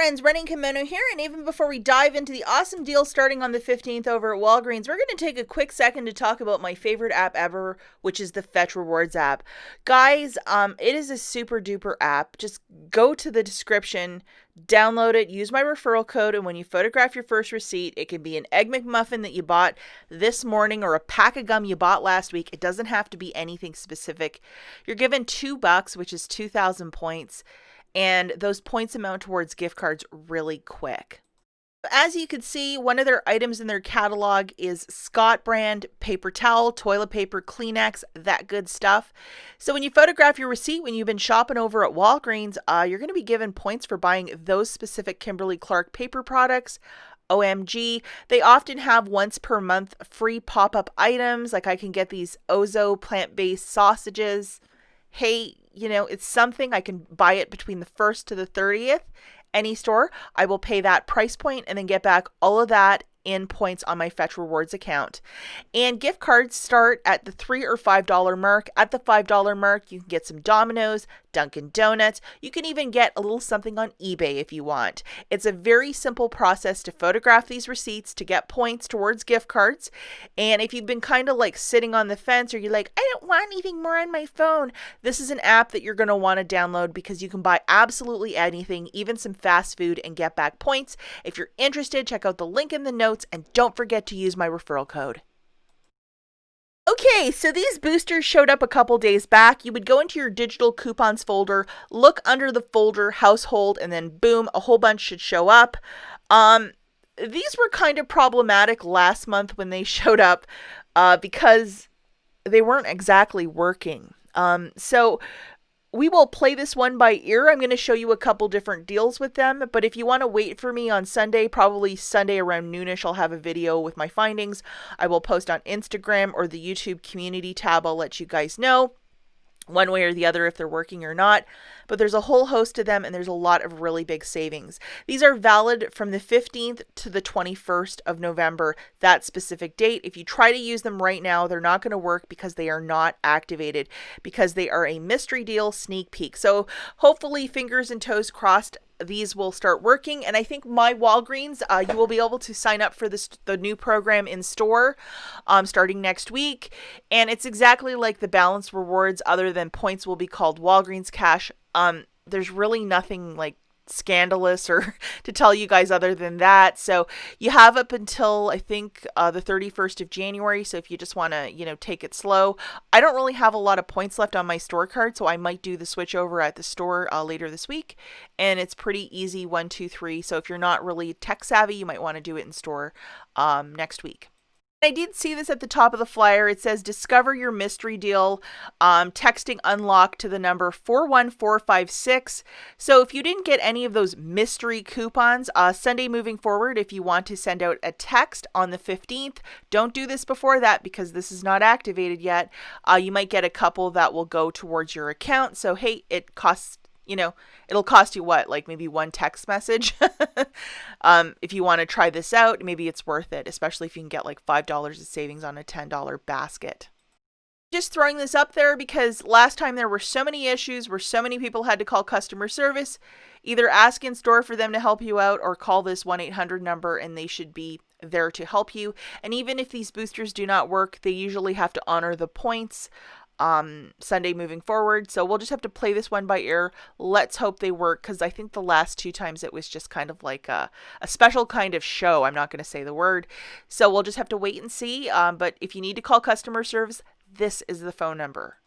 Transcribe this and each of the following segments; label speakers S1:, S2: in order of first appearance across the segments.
S1: friends, Running Kimono here, and even before we dive into the awesome deal starting on the 15th over at Walgreens, we're going to take a quick second to talk about my favorite app ever, which is the Fetch Rewards app. Guys, it is a super duper app. Just go to the description, download it, use my referral code, and when you photograph your first receipt, it can be an Egg McMuffin that you bought this morning or a pack of gum you bought last week. It doesn't have to be anything specific. You're given $2, which is 2,000 points. And those points amount towards gift cards really quick. As you can see, one of their items in their catalog is Scott brand paper towel, toilet paper, Kleenex, that good stuff. So when you photograph your receipt when you've been shopping over at Walgreens, you're going to be given points for buying those specific Kimberly-Clark paper products. OMG, they often have once per month free pop-up items, like I can get these Ozo plant-based sausages. Hey, it's something. I can buy it between the 1st to the 30th. Any store, I will pay that price point and then get back all of that in points on my Fetch Rewards account. And gift cards start at the $3 or $5 mark. At the $5 mark, you can get some Domino's, Dunkin' Donuts. You can even get a little something on eBay if you want. It's a very simple process to photograph these receipts to get points towards gift cards. And if you've been kind of like sitting on the fence or you're like, I don't want anything more on my phone, this is an app that you're going to want to download because you can buy absolutely anything, even some fast food, and get back points. If you're interested, check out the link in the notes and don't forget to use my referral code. Okay, so these boosters showed up a couple days back. You would go into your digital coupons folder, look under the folder household, and then boom, a whole bunch should show up. These were kind of problematic last month when they showed up because they weren't exactly working. So we will play this one by ear. I'm going to show you a couple different deals with them, but if you want to wait for me on Sunday, probably Sunday around noonish, I'll have a video with my findings. I will post on Instagram or the YouTube community tab. I'll let you guys know one way or the other if they're working or not, but there's a whole host of them and there's a lot of really big savings. These are valid from the 15th to the 21st of November, that specific date. If you try to use them right now, they're not going to work because they are not activated, because they are a mystery deal sneak peek. So hopefully, fingers and toes crossed, these will start working. And I think my Walgreens, you will be able to sign up for the new program in store starting next week. And it's exactly like the balance rewards, other than points will be called Walgreens Cash. There's really nothing like scandalous or to tell you guys other than that. So you have up until I think the 31st of January. So if you just want to, take it slow. I don't really have a lot of points left on my store card, so I might do the switch over at the store later this week. And it's pretty easy, 1, 2, 3. So if you're not really tech savvy, you might want to do it in store next week. I did see this at the top of the flyer. It says, discover your mystery deal, texting unlock to the number 41456. So if you didn't get any of those mystery coupons, Sunday moving forward, if you want to send out a text on the 15th, don't do this before that because this is not activated yet. You might get a couple that will go towards your account. So, hey, it costs it'll cost you what, like maybe one text message. If you want to try this out, maybe it's worth it, especially if you can get like $5 of savings on a $10 basket. Just throwing this up there because last time there were so many issues where so many people had to call customer service. Either ask in store for them to help you out or call this 1-800 number and they should be there to help you. And even if these boosters do not work, they usually have to honor the points Sunday moving forward. So we'll just have to play this one by ear. Let's hope they work, because I think the last 2 times it was just kind of like a special kind of show. I'm not going to say the word. So we'll just have to wait and see. But if you need to call customer service, this is the phone number.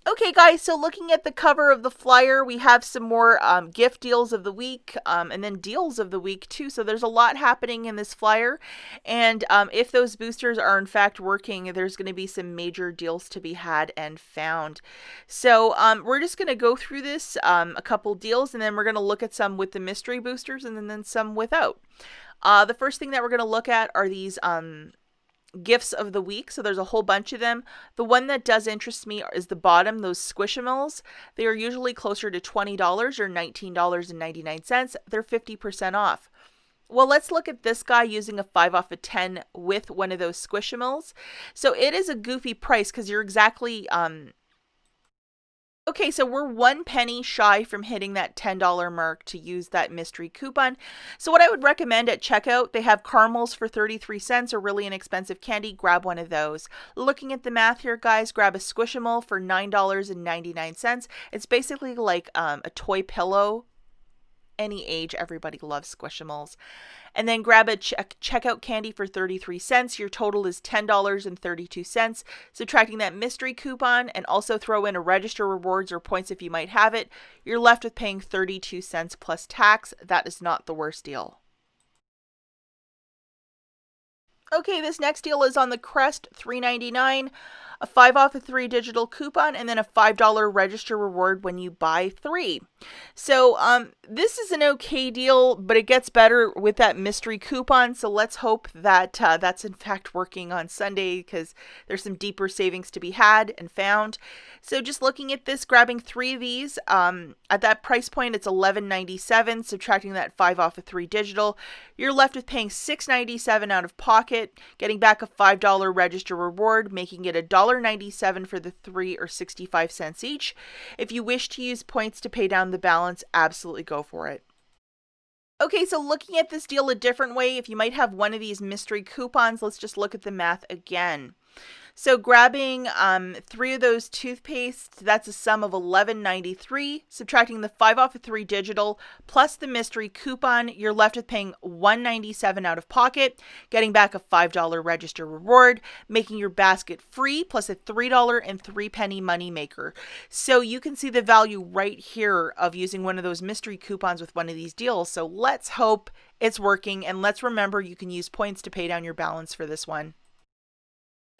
S1: Okay, guys, so looking at the cover of the flyer, we have some more gift deals of the week and then deals of the week, too. So there's a lot happening in this flyer. And if those boosters are, in fact, working, there's going to be some major deals to be had and found. So we're just going to go through this, a couple deals, and then we're going to look at some with the mystery boosters and then some without. The first thing that we're going to look at are these gifts of the week. So there's a whole bunch of them. The one that does interest me is the bottom, those Squishmallows. They are usually closer to $20 or $19.99. They're 50% off. Well, let's look at this guy using a 5 off of 10 with one of those Squishmallows. So it is a goofy price because you're exactly Okay, so we're 1 penny shy from hitting that $10 mark to use that mystery coupon. So what I would recommend at checkout, they have caramels for 33 cents, a really inexpensive candy. Grab one of those. Looking at the math here, guys, grab a Squishmallow for $9.99. It's basically like a toy pillow. Any age, everybody loves Squishmallows. And then grab a checkout candy for 33 cents. Your total is $10.32. Subtracting that mystery coupon and also throw in a register rewards or points if you might have it, you're left with paying 32 cents plus tax. That is not the worst deal. Okay, this next deal is on the Crest, $3.99, a 5 off of 3 digital coupon, and then a $5 register reward when you buy 3. So this is an okay deal, but it gets better with that mystery coupon. So let's hope that that's in fact working on Sunday, because there's some deeper savings to be had and found. So just looking at this, grabbing 3 of these, at that price point, it's $11.97. Subtracting that 5 off of 3 digital, you're left with paying $6.97 out of pocket, getting back a $5 register reward, making it $1.97 for the 3 or 65 cents each. If you wish to use points to pay down the balance, absolutely go for it. Okay, so looking at this deal a different way, if you might have one of these mystery coupons, let's just look at the math again. So grabbing 3 of those toothpastes, that's a sum of $11.93. Subtracting the 5 off of 3 digital plus the mystery coupon, you're left with paying $1.97 out of pocket, getting back a $5 register reward, making your basket free plus a $3.03 moneymaker. So you can see the value right here of using one of those mystery coupons with one of these deals. So let's hope it's working, and let's remember you can use points to pay down your balance for this one.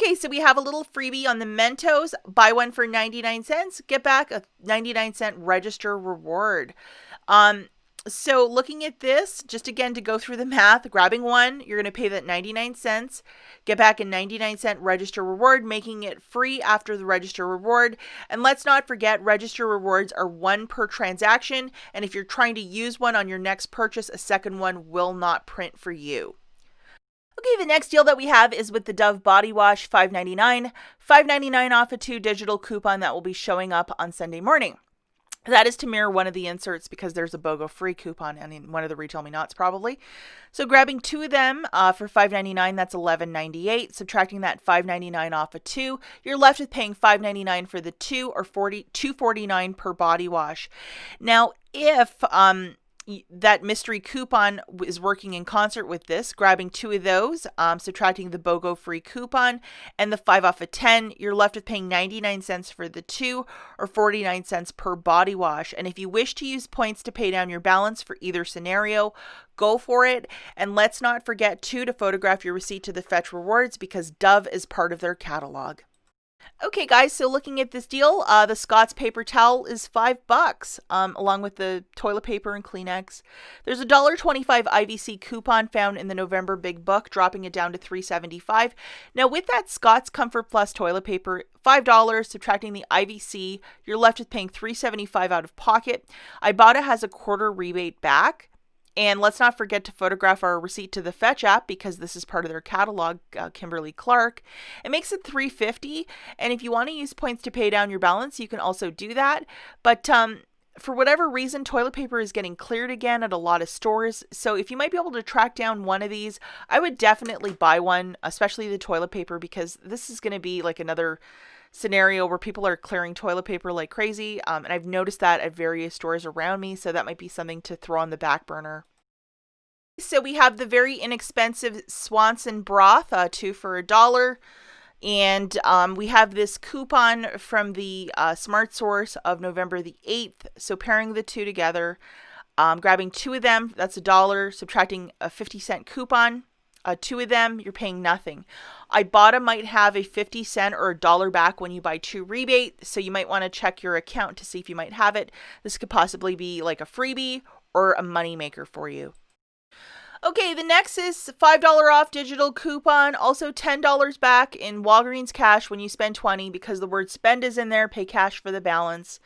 S1: Okay, so we have a little freebie on the Mentos. Buy one for 99 cents, get back a 99-cent register reward. So looking at this, just again to go through the math, grabbing one, you're going to pay that 99 cents, get back a 99-cent register reward, making it free after the register reward. And let's not forget, register rewards are 1 per transaction, and if you're trying to use one on your next purchase, a second one will not print for you. Okay, the next deal that we have is with the Dove Body Wash, $5.99. $5.99 off a 2 digital coupon that will be showing up on Sunday morning. That is to mirror one of the inserts because there's a BOGO free coupon in one of the Retail Me Nots probably. So grabbing 2 of them for $5.99, that's $11.98. Subtracting that $5.99 off of 2, you're left with paying $5.99 for the 2 or $2.49 per body wash. Now, if that mystery coupon is working in concert with this, grabbing 2 of those, subtracting the BOGO free coupon and the 5 off of 10, you're left with paying 99 cents for the 2 or 49 cents per body wash. And if you wish to use points to pay down your balance for either scenario, go for it. And let's not forget too to photograph your receipt to the Fetch Rewards because Dove is part of their catalog. Okay, guys, so looking at this deal, the Scott's paper towel is $5, along with the toilet paper and Kleenex. There's a $1.25 IVC coupon found in the November Big Book, dropping it down to $3.75. Now, with that Scott's Comfort Plus toilet paper, $5, subtracting the IVC, you're left with paying $3.75 out of pocket. IBOTTA has a quarter rebate back. And let's not forget to photograph our receipt to the Fetch app because this is part of their catalog, Kimberly-Clark. It makes it $3.50, and if you want to use points to pay down your balance, you can also do that. But for whatever reason, toilet paper is getting cleared again at a lot of stores. So if you might be able to track down one of these, I would definitely buy one, especially the toilet paper, because this is going to be like another scenario where people are clearing toilet paper like crazy. And I've noticed that at various stores around me. So that might be something to throw on the back burner. So we have the very inexpensive Swanson broth, 2 for $1. And we have this coupon from the Smart Source of November the 8th. So pairing the 2 together, grabbing 2 of them, that's $1, subtracting a 50-cent coupon. 2 of them, you're paying nothing. IBOTTA might have a 50-cent or $1 back when you buy 2 rebate, so you might want to check your account to see if you might have it. This could possibly be like a freebie or a moneymaker for you. Okay, the next is $5 off digital coupon, also $10 back in Walgreens cash when you spend $20 because the word spend is in there, pay cash for the balance.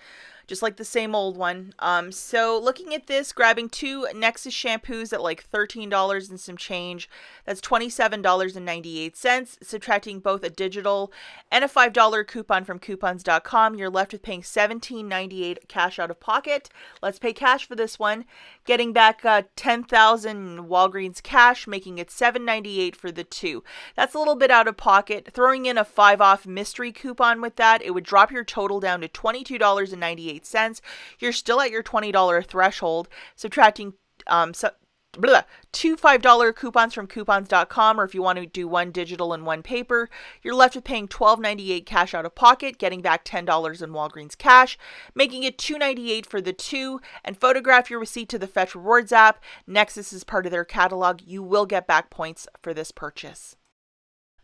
S1: just like the same old one. So looking at this, grabbing 2 Nexus shampoos at like $13 and some change, that's $27.98. Subtracting both a digital and a $5 coupon from coupons.com, you're left with paying $17.98 cash out of pocket. Let's pay cash for this one. Getting back 10,000 Walgreens cash, making it $7.98 for the 2. That's a little bit out of pocket. Throwing in a 5 off mystery coupon with that, it would drop your total down to $22.98. You're still at your $20 threshold. Subtracting two $5 coupons from coupons.com, or if you want to do one digital and one paper, you're left with paying $12.98 cash out of pocket, getting back $10 in Walgreens cash, making it $2.98 for the 2, and photograph your receipt to the Fetch Rewards app. Nexus is part of their catalog. You will get back points for this purchase.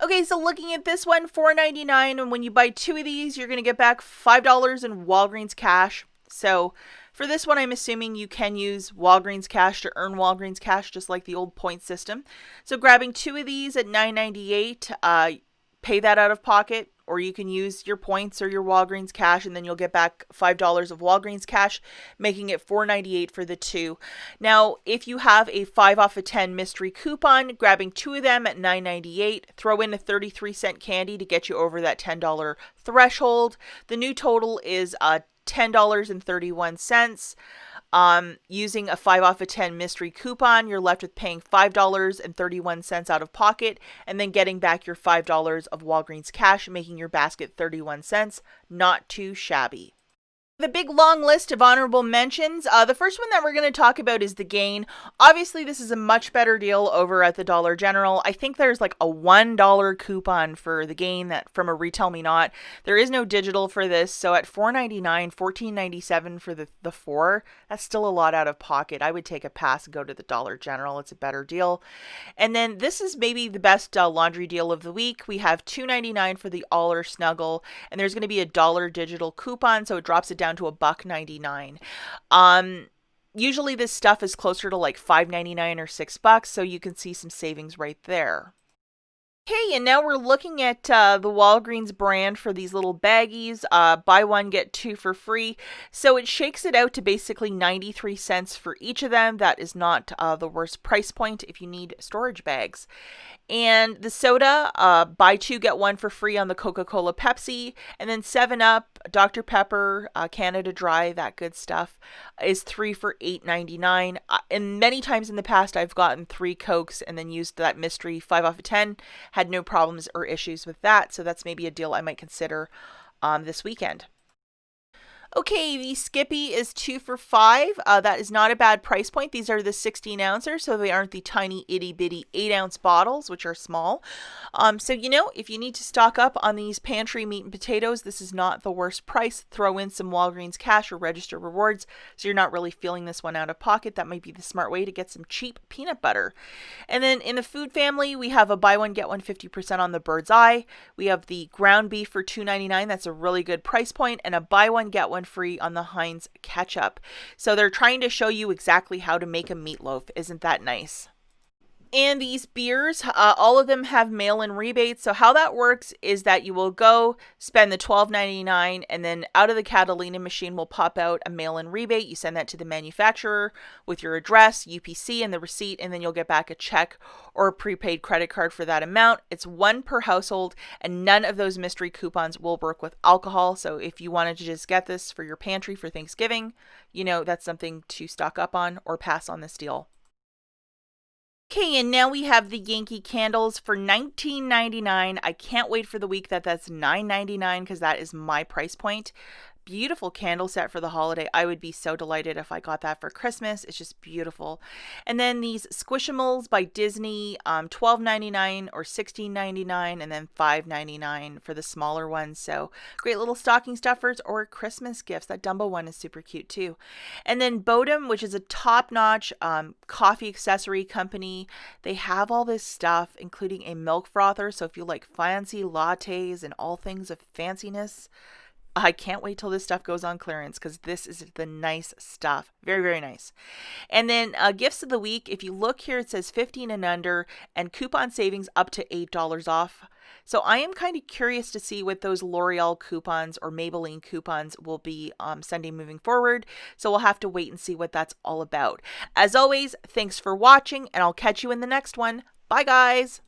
S1: Okay, so looking at this one, $4.99, and when you buy 2 of these, you're going to get back $5 in Walgreens cash. So for this one, I'm assuming you can use Walgreens cash to earn Walgreens cash, just like the old point system. So grabbing 2 of these at $9.98, pay that out of pocket, or you can use your points or your Walgreens cash, and then you'll get back $5 of Walgreens cash, making it $4.98 for the 2. Now, if you have a 5 off of 10 mystery coupon, grabbing 2 of them at $9.98, throw in a 33-cent candy to get you over that $10 threshold. The new total is $10.31. Using a 5 off of 10 mystery coupon, you're left with paying $5.31 out of pocket, and then getting back your $5 of Walgreens cash, making your basket 31 cents. Not too shabby. The big long list of honorable mentions. The first one that we're going to talk about is the Gain. Obviously, this is a much better deal over at the Dollar General. I think there's like a $1 coupon for the Gain that from a Retail Me Not. There is no digital for this, so at $4.99, $14.97 for the 4, that's still a lot out of pocket. I would take a pass and go to the Dollar General. It's a better deal. And then this is maybe the best laundry deal of the week. We have $2.99 for the All or Snuggle, and there's going to be a $1 digital coupon, so it drops it down to $1.99. Usually this stuff is closer to like $5.99 or $6, so you can see some savings right there. Okay, and now we're looking at the Walgreens brand for these little baggies. Buy one, get 2 for free. So it shakes it out to basically 93 cents for each of them. That is not the worst price point if you need storage bags. And the soda, buy 2, get 1 for free on the Coca-Cola Pepsi. And then 7-Up, Dr. Pepper, Canada Dry, that good stuff, is 3 for $8.99. And many times in the past, I've gotten 3 Cokes and then used that mystery 5 off of 10. Had no problems or issues with that. So that's maybe a deal I might consider this weekend. Okay, the Skippy is 2 for $5. That is not a bad price point. These are the 16 ouncer, so they aren't the tiny itty bitty 8-ounce bottles, which are small. So, if you need to stock up on these pantry meat and potatoes, this is not the worst price. Throw in some Walgreens cash or register rewards, so you're not really feeling this one out of pocket. That might be the smart way to get some cheap peanut butter. And then in the food family, we have a buy one, get one 50% on the Bird's Eye. We have the ground beef for $2.99. That's a really good price point, and a buy one, get one free on the Heinz ketchup. So they're trying to show you exactly how to make a meatloaf. Isn't that nice? And these beers, all of them have mail-in rebates. So how that works is that you will go spend the $12.99, and then out of the Catalina machine will pop out a mail-in rebate. You send that to the manufacturer with your address, UPC, and the receipt, and then you'll get back a check or a prepaid credit card for that amount. It's 1 per household, and none of those mystery coupons will work with alcohol. So if you wanted to just get this for your pantry for Thanksgiving, that's something to stock up on or pass on this deal. Okay, and now we have the Yankee candles for $19.99. I can't wait for the week that's $9.99 because that is my price point. Beautiful candle set for the holiday. I would be so delighted if I got that for Christmas. It's just beautiful. And then these Squishimals by Disney, $12.99 or $16.99, and then $5.99 for the smaller ones. So great little stocking stuffers or Christmas gifts. That Dumbo one is super cute too. And then Bodum, which is a top-notch coffee accessory company. They have all this stuff, including a milk frother. So if you like fancy lattes and all things of fanciness, I can't wait till this stuff goes on clearance because this is the nice stuff. Very, very nice. And then gifts of the week. If you look here, it says 15 and under and coupon savings up to $8 off. So I am kind of curious to see what those L'Oreal coupons or Maybelline coupons will be sending moving forward. So we'll have to wait and see what that's all about. As always, thanks for watching, and I'll catch you in the next one. Bye, guys.